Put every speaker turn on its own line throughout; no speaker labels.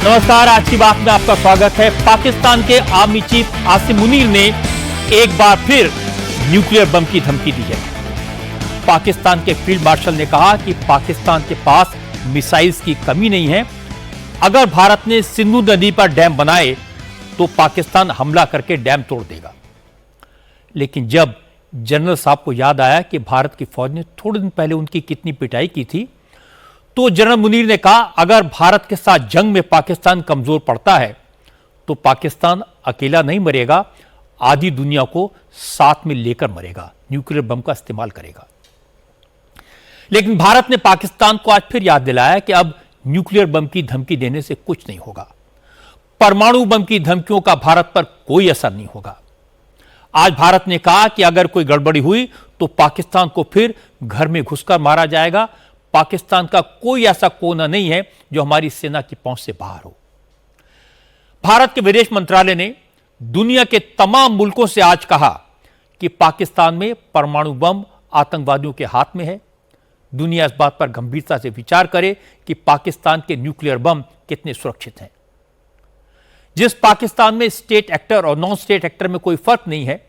नमस्कार, आज की बात में आपका स्वागत है। पाकिस्तान के आर्मी चीफ आसिम मुनीर ने एक बार फिर न्यूक्लियर बम की धमकी दी है। पाकिस्तान के फील्ड मार्शल ने कहा कि पाकिस्तान के पास मिसाइल्स की कमी नहीं है। अगर भारत ने सिंधु नदी पर डैम बनाए तो पाकिस्तान हमला करके डैम तोड़ देगा। लेकिन जब जनरल साहब को याद आया कि भारत की फौज ने थोड़े दिन पहले उनकी कितनी पिटाई की थी, तो जनरल मुनीर ने कहा अगर भारत के साथ जंग में पाकिस्तान कमजोर पड़ता है तो पाकिस्तान अकेला नहीं मरेगा, आधी दुनिया को साथ में लेकर मरेगा, न्यूक्लियर बम का इस्तेमाल करेगा। लेकिन भारत ने पाकिस्तान को आज फिर याद दिलाया कि अब न्यूक्लियर बम की धमकी देने से कुछ नहीं होगा। परमाणु बम की धमकियों का भारत पर कोई असर नहीं होगा। आज भारत ने कहा कि अगर कोई गड़बड़ी हुई तो पाकिस्तान को फिर घर में घुसकर मारा जाएगा। पाकिस्तान का कोई ऐसा कोना नहीं है जो हमारी सेना की पहुंच से बाहर हो। भारत के विदेश मंत्रालय ने दुनिया के तमाम मुल्कों से आज कहा कि पाकिस्तान में परमाणु बम आतंकवादियों के हाथ में है। दुनिया इस बात पर गंभीरता से विचार करे कि पाकिस्तान के न्यूक्लियर बम कितने सुरक्षित हैं। जिस पाकिस्तान में स्टेट एक्टर और नॉन स्टेट एक्टर में कोई फर्क नहीं है,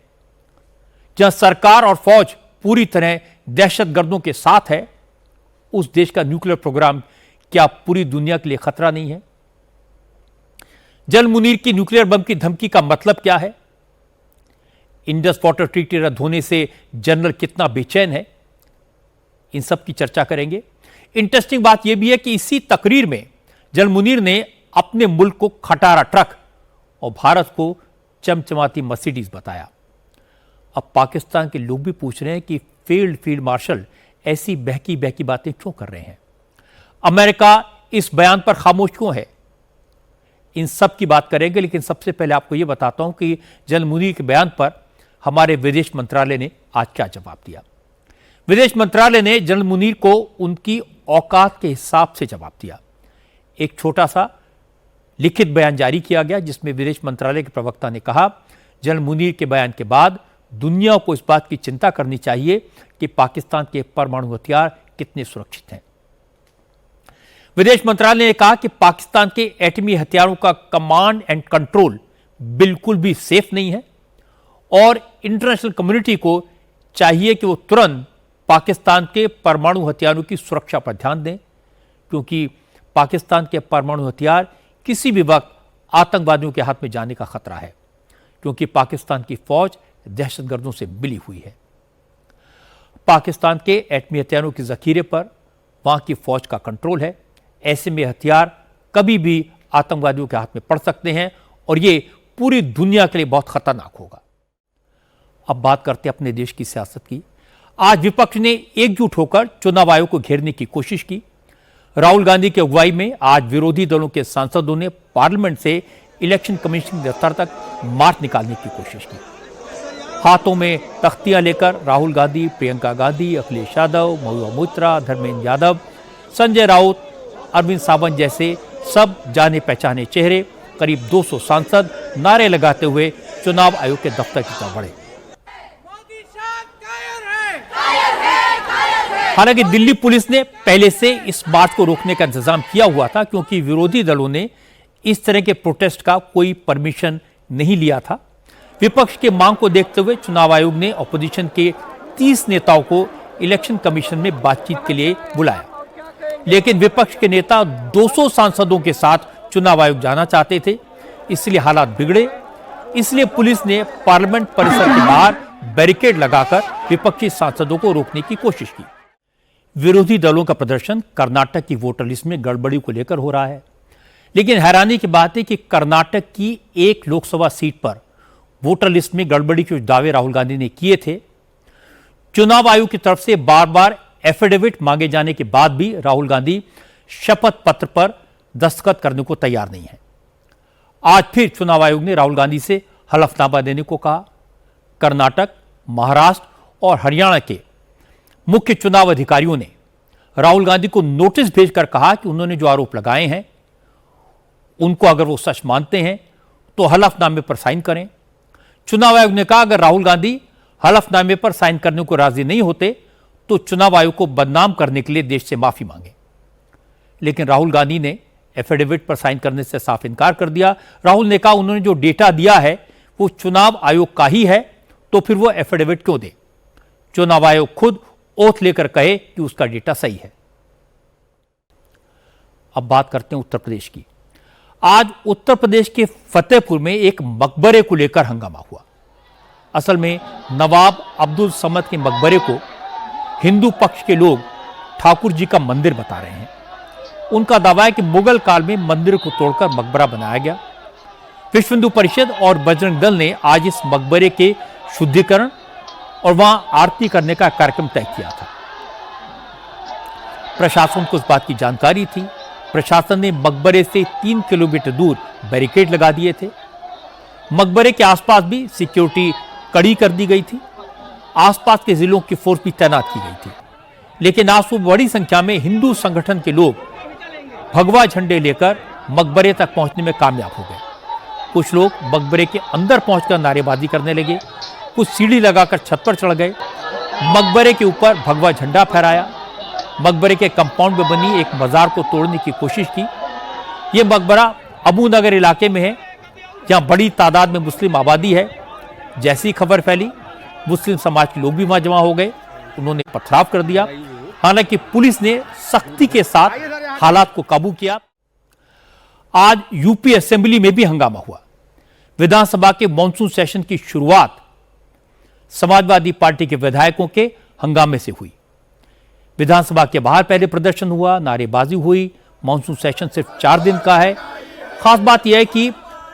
जहां सरकार और फौज पूरी तरह दहशतगर्दों के साथ है, उस देश का न्यूक्लियर प्रोग्राम क्या पूरी दुनिया के लिए खतरा नहीं है? जनरल मुनीर की न्यूक्लियर बम की धमकी का मतलब क्या है? इंडस वाटर ट्रीटी रद्द होने से जनरल कितना बेचैन है, इन सब की चर्चा करेंगे। इंटरेस्टिंग बात यह भी है कि इसी तकरीर में जनरल मुनीर ने अपने मुल्क को खटारा ट्रक और भारत को चमचमाती मर्सिडीज बताया। अब पाकिस्तान के लोग भी पूछ रहे हैं कि फील्ड मार्शल ऐसी बहकी बहकी बातें क्यों कर रहे हैं? अमेरिका इस बयान पर खामोश क्यों है? इन सब की बात करेंगे, लेकिन सबसे पहले आपको यह बताता हूं कि जनरल मुनीर के बयान पर हमारे विदेश मंत्रालय ने आज क्या जवाब दिया। विदेश मंत्रालय ने जनरल मुनीर को उनकी औकात के हिसाब से जवाब दिया। एक छोटा सा लिखित बयान जारी किया गया जिसमें विदेश मंत्रालय के प्रवक्ता ने कहा, जनरल मुनीर के बयान के बाद दुनिया को इस बात की चिंता करनी चाहिए कि पाकिस्तान के परमाणु हथियार कितने सुरक्षित हैं। विदेश मंत्रालय ने कहा कि पाकिस्तान के एटमी हथियारों का कमांड एंड कंट्रोल बिल्कुल भी सेफ नहीं है और इंटरनेशनल कम्युनिटी को चाहिए कि वो तुरंत पाकिस्तान के परमाणु हथियारों की सुरक्षा पर ध्यान दें, क्योंकि पाकिस्तान के परमाणु हथियार किसी भी वक्त आतंकवादियों के हाथ में जाने का खतरा है, क्योंकि पाकिस्तान की फौज दहशतगर्दों से मिली हुई है। पाकिस्तान के एटमी हथियारों के जखीरे पर वहां की फौज का कंट्रोल है। ऐसे में हथियार कभी भी आतंकवादियों के हाथ में पड़ सकते हैं और ये पूरी दुनिया के लिए बहुत खतरनाक होगा। अब बात करते हैं अपने देश की सियासत की। आज विपक्ष ने एकजुट होकर चुनाव आयोग को घेरने की कोशिश की। राहुल गांधी की अगुवाई में आज विरोधी दलों के सांसदों ने पार्लियामेंट से इलेक्शन कमीशन के दफ्तर तक मार्च निकालने की कोशिश की। हाथों में तख्तियां लेकर राहुल गांधी, प्रियंका गांधी, अखिलेश यादव, महुआ मोइत्रा, धर्मेंद्र यादव, संजय राउत, अरविंद सावंत जैसे सब जाने पहचाने चेहरे, करीब 200 सांसद नारे लगाते हुए चुनाव आयोग के दफ्तर की तरफ बढ़े। हालांकि दिल्ली पुलिस ने पहले से इस मार्च को रोकने का इंतजाम किया हुआ था, क्योंकि विरोधी दलों ने इस तरह के प्रोटेस्ट का कोई परमिशन नहीं लिया था। विपक्ष के मांग को देखते हुए चुनाव आयोग ने अपोजिशन के 30 नेताओं को इलेक्शन कमीशन में बातचीत के लिए बुलाया, लेकिन विपक्ष के नेता 200 सांसदों के साथ चुनाव आयोग जाना चाहते थे, इसलिए हालात बिगड़े। इसलिए पुलिस ने पार्लियामेंट परिसर के बाहर बैरिकेड लगाकर विपक्षी सांसदों को रोकने की कोशिश की। विरोधी दलों का प्रदर्शन कर्नाटक की वोटर लिस्ट में गड़बड़ी को लेकर हो रहा है, लेकिन हैरानी की बात है कि कर्नाटक की एक लोकसभा सीट पर वोटर लिस्ट में गड़बड़ी के दावे राहुल गांधी ने किए थे। चुनाव आयोग की तरफ से बार बार एफिडेविट मांगे जाने के बाद भी राहुल गांधी शपथ पत्र पर दस्तखत करने को तैयार नहीं है। आज फिर चुनाव आयोग ने राहुल गांधी से हलफनामा देने को कहा। कर्नाटक, महाराष्ट्र और हरियाणा के मुख्य चुनाव अधिकारियों ने राहुल गांधी को नोटिस भेजकर कहा कि उन्होंने जो आरोप लगाए हैं उनको अगर वो सच मानते हैं तो हलफनामे पर साइन करें। चुनाव आयोग ने कहा अगर राहुल गांधी हलफनामे पर साइन करने को राजी नहीं होते तो चुनाव आयोग को बदनाम करने के लिए देश से माफी मांगे। लेकिन राहुल गांधी ने एफिडेविट पर साइन करने से साफ इनकार कर दिया। राहुल ने कहा उन्होंने जो डेटा दिया है वो चुनाव आयोग का ही है, तो फिर वो एफिडेविट क्यों दे? चुनाव आयोग खुद ओथ लेकर कहे कि उसका डेटा सही है। अब बात करते हैं उत्तर प्रदेश की। आज उत्तर प्रदेश के फतेहपुर में एक मकबरे को लेकर हंगामा हुआ। असल में नवाब अब्दुल समद के मकबरे को हिंदू पक्ष के लोग ठाकुर जी का मंदिर बता रहे हैं। उनका दावा है कि मुगल काल में मंदिर को तोड़कर मकबरा बनाया गया। विश्व हिंदू परिषद और बजरंग दल ने आज इस मकबरे के शुद्धिकरण और वहां आरती करने का कार्यक्रम तय किया था। प्रशासन को इस बात की जानकारी थी। प्रशासन ने मकबरे से 3 किलोमीटर दूर बैरिकेड लगा दिए थे। मकबरे के आसपास भी सिक्योरिटी कड़ी कर दी गई थी। आसपास के जिलों की फोर्स भी तैनात की गई थी। लेकिन आज सुबह बड़ी संख्या में हिंदू संगठन के लोग भगवा झंडे लेकर मकबरे तक पहुंचने में कामयाब हो गए। कुछ लोग मकबरे के अंदर पहुंचकर नारेबाजी करने लगे, कुछ सीढ़ी लगाकर छत पर चढ़ गए, मकबरे के ऊपर भगवा झंडा फहराया, मकबरे के कंपाउंड में बनी एक मजार को तोड़ने की कोशिश की। यह मकबरा अबू नगर इलाके में है, जहां बड़ी तादाद में मुस्लिम आबादी है। जैसी खबर फैली, मुस्लिम समाज के लोग भी वहां जमा हो गए। उन्होंने पथराव कर दिया। हालांकि पुलिस ने सख्ती के साथ हालात को काबू किया। आज यूपी असेंबली में भी हंगामा हुआ। विधानसभा के मॉनसून सेशन की शुरुआत समाजवादी पार्टी के विधायकों के हंगामे से हुई। विधानसभा के बाहर पहले प्रदर्शन हुआ, नारेबाजी हुई। मॉनसून सेशन सिर्फ 4 दिन का है। खास बात यह है कि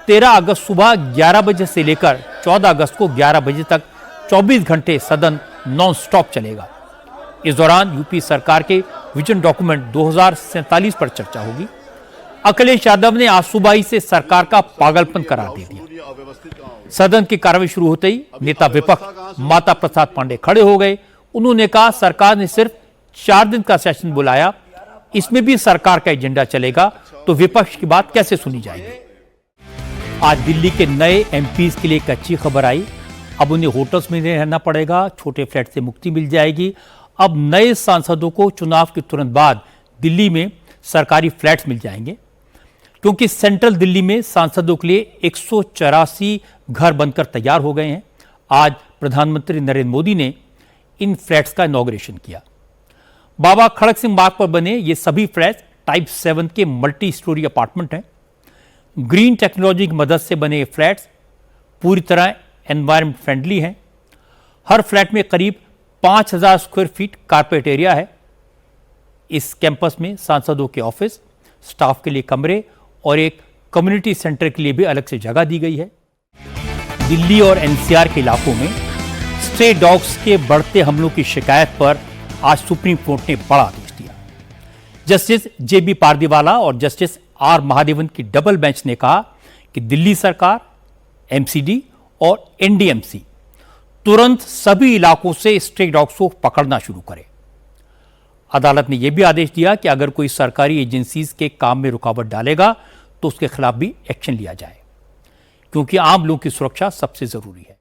13 अगस्त सुबह 11 बजे से लेकर 14 अगस्त को 11 बजे तक 24 घंटे सदन नॉन स्टॉप चलेगा। इस दौरान यूपी सरकार के विजन डॉक्यूमेंट 2047 पर चर्चा होगी। अखिलेश यादव ने आज सुबह ही से सरकार का पागलपन करार दे दिया। सदन की कार्रवाई शुरू होते ही नेता विपक्ष माता प्रसाद पांडे खड़े हो गए। उन्होंने कहा सरकार ने सिर्फ 4 दिन का सेशन बुलाया, इसमें भी सरकार का एजेंडा चलेगा तो विपक्ष की बात कैसे सुनी जाएगी। आज दिल्ली के नए एमपीज के लिए एक अच्छी खबर आई। अब उन्हें होटल्स में नहीं रहना पड़ेगा, छोटे फ्लैट से मुक्ति मिल जाएगी। अब नए सांसदों को चुनाव के तुरंत बाद दिल्ली में सरकारी फ्लैट्स मिल जाएंगे, क्योंकि सेंट्रल दिल्ली में सांसदों के लिए 184 घर बनकर तैयार हो गए हैं। आज प्रधानमंत्री नरेंद्र मोदी ने इन फ्लैट्स का इनॉग्रेशन किया। बाबा खड़क सिंह मार्ग पर बने ये सभी फ्लैट्स टाइप 7 के मल्टी स्टोरी अपार्टमेंट हैं। ग्रीन टेक्नोलॉजी की मदद से बने फ्लैट्स पूरी तरह एनवायरमेंट फ्रेंडली हैं। हर फ्लैट में करीब 5000 स्क्वायर फीट कारपेट एरिया है। इस कैंपस में सांसदों के ऑफिस, स्टाफ के लिए कमरे और एक कम्युनिटी सेंटर के लिए भी अलग से जगह दी गई है। दिल्ली और एनसीआर के इलाकों में स्ट्रे डॉग्स के बढ़ते हमलों की शिकायत पर आज सुप्रीम कोर्ट ने बड़ा आदेश दिया। जस्टिस जेबी पारदीवाला और जस्टिस आर महादेवन की डबल बेंच ने कहा कि दिल्ली सरकार, एमसीडी और एनडीएमसी तुरंत सभी इलाकों से स्ट्रे डॉग्स को पकड़ना शुरू करे। अदालत ने यह भी आदेश दिया कि अगर कोई सरकारी एजेंसीज के काम में रुकावट डालेगा तो उसके खिलाफ भी एक्शन लिया जाए, क्योंकि आम लोगों की सुरक्षा सबसे जरूरी है।